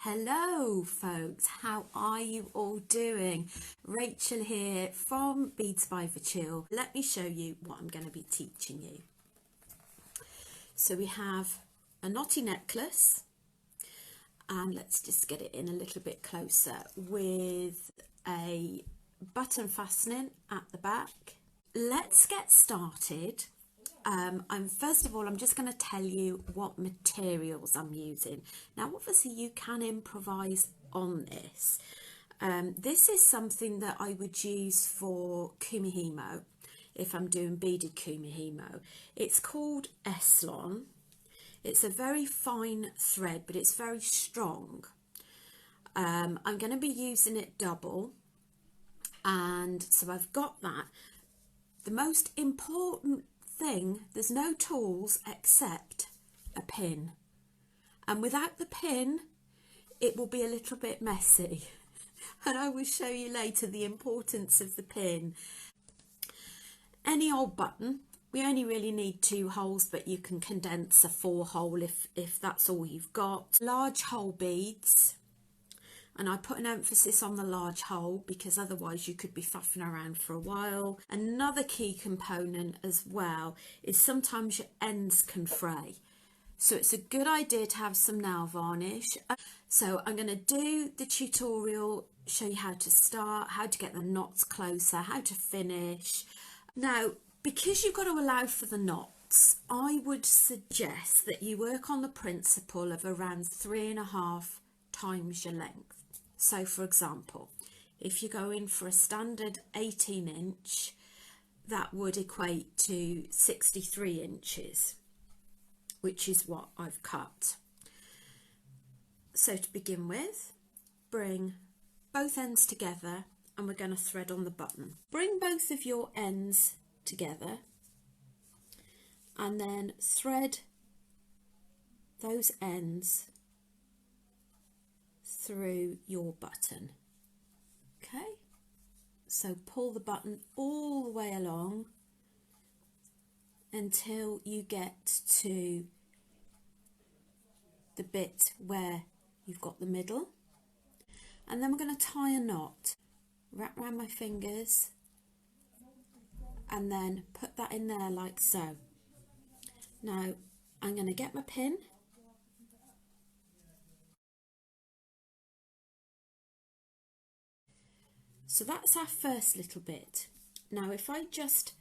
Hello folks, how are you all doing? Rachel here from Beads by Chill. Let me show you what I'm going to be teaching you. So we have a knotty necklace, and let's just get it in a little bit closer, with a button fastening at the back. Let's get started. First of all, I'm just going to tell you what materials I'm using. Now, obviously, you can improvise on this. This is something that I would use for kumihimo if I'm doing beaded kumihimo. It's called Eslon. It's a very fine thread, but it's very strong. I'm going to be using it double, and so I've got that. The most important thing, there's no tools except a pin, and without the pin it will be a little bit messy and I will show you later the importance of the pin. Any old button, we only really need 2 holes, but you can condense a 4 hole if that's all you've got. Large hole beads, and I put an emphasis on the large hole because otherwise you could be faffing around for a while. Another key component as well is sometimes your ends can fray. So it's a good idea to have some nail varnish. So I'm going to do the tutorial, show you how to start, how to get the knots closer, how to finish. Now, because you've got to allow for the knots, I would suggest that you work on the principle of around 3.5 times your length. So for example, if you go in for a standard 18 inch, that would equate to 63 inches, which is what I've cut. So to begin with, bring both ends together and we're going to thread on the button. Bring both of your ends together and then thread those ends through your button. Okay, so pull the button all the way along until you get to the bit where you've got the middle, and then we're going to tie a knot. Wrap around my fingers and then put that in there like so. Now I'm going to get my pin. So that's our first little bit. Now if I just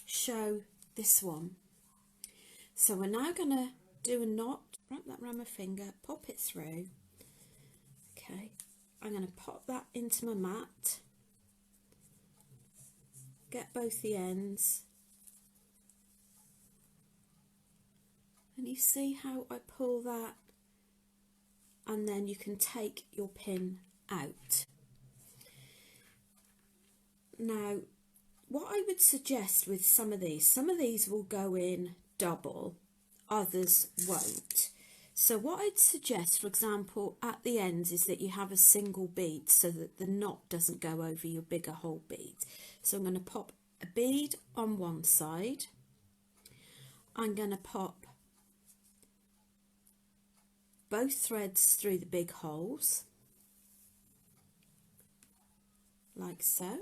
show this one. So we're now going to do a knot, wrap that around my finger, pop it through. Okay, I'm going to pop that into my mat, get both the ends, and you see how I pull that, and then you can take your pin out. Now, what I would suggest with some of these will go in double, others won't. So what I'd suggest, for example, at the ends is that you have a single bead so that the knot doesn't go over your bigger whole bead. So I'm going to pop a bead on one side. I'm going to pop both threads through the big holes, like so.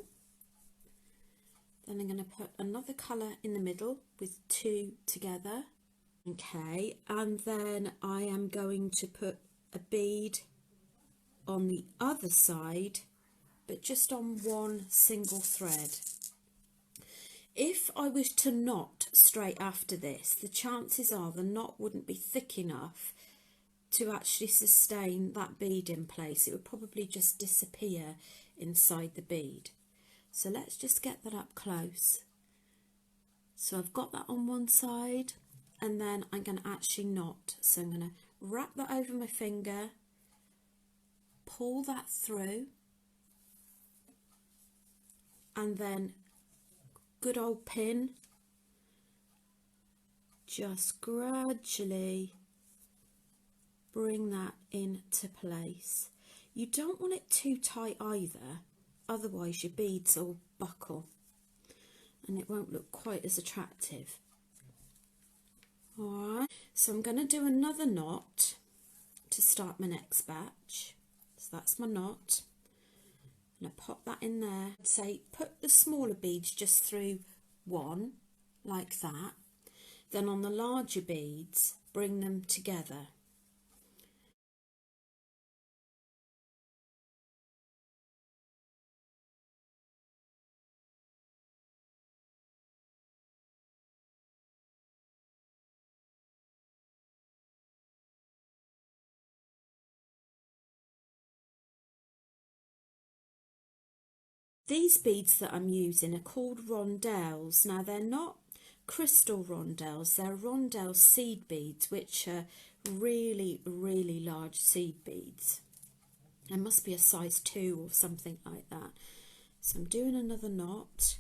Then I'm going to put another colour in the middle with 2 together. Okay, and then I am going to put a bead on the other side, but just on one single thread. If I was to knot straight after this, the chances are the knot wouldn't be thick enough to actually sustain that bead in place. It would probably just disappear inside the bead. So let's just get that up close. So I've got that on one side, and then I'm going to actually knot. So I'm going to wrap that over my finger, pull that through, and then good old pin, just gradually bring that into place. You don't want it too tight either, otherwise your beads will buckle and it won't look quite as attractive. Alright, so I'm going to do another knot. to start my next batch. So that's my knot. And I pop that in there. I'd say put the smaller beads just through one, like that. Then on the larger beads, bring them together. These beads that I'm using are called rondelles. Now they're not crystal rondelles, they're rondelle seed beads, which are really, really large seed beads. There must be a size 2 or something like that. So I'm doing another knot.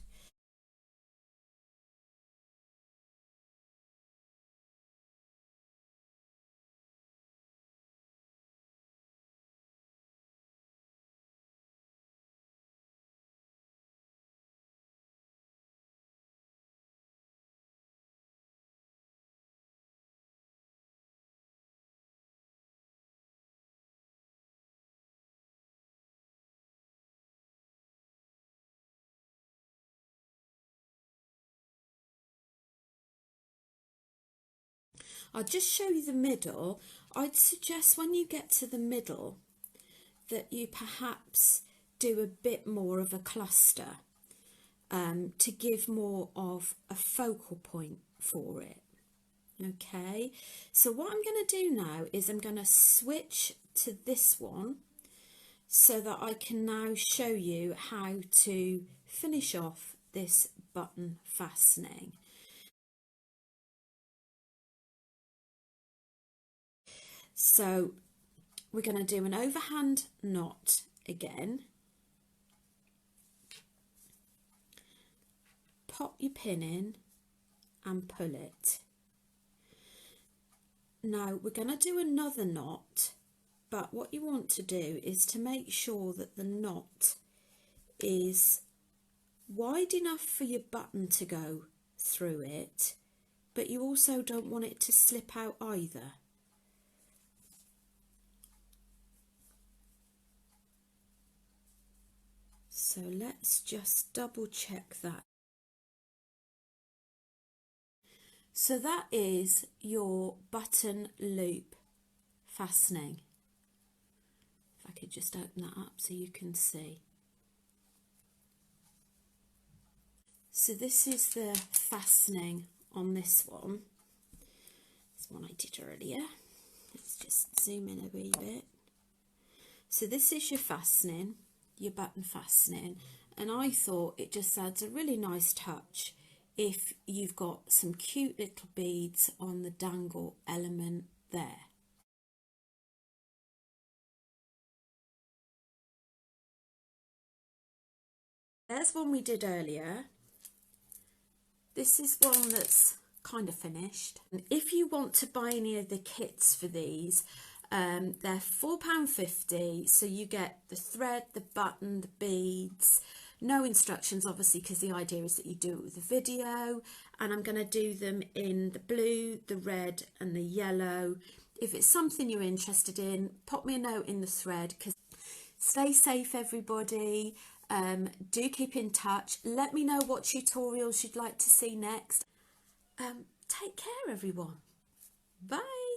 I'll just show you the middle. I'd suggest when you get to the middle that you perhaps do a bit more of a cluster to give more of a focal point for it. Okay, so what I'm going to do now is I'm going to switch to this one so that I can now show you how to finish off this button fastening. So we're going to do an overhand knot again. Pop your pin in and pull it. Now we're going to do another knot, but what you want to do is to make sure that the knot is wide enough for your button to go through it, but you also don't want it to slip out either. So let's just double check that. So that is your button loop fastening. If I could just open that up so you can see. So this is the fastening on this one. This one I did earlier. Let's just zoom in a wee bit. So this is your fastening, your button fastening, and I thought it just adds a really nice touch if you've got some cute little beads on the dangle element there. There's one we did earlier. This is one that's kind of finished. And if you want to buy any of the kits for these, they're £4.50, so you get the thread, the button, the beads. No instructions, obviously, because the idea is that you do it with a video, and I'm going to do them in the blue, the red and the yellow. If it's something you're interested in, pop me a note in the thread. Because stay safe, everybody. Do keep in touch. Let me know what tutorials you'd like to see next. Take care, everyone. Bye.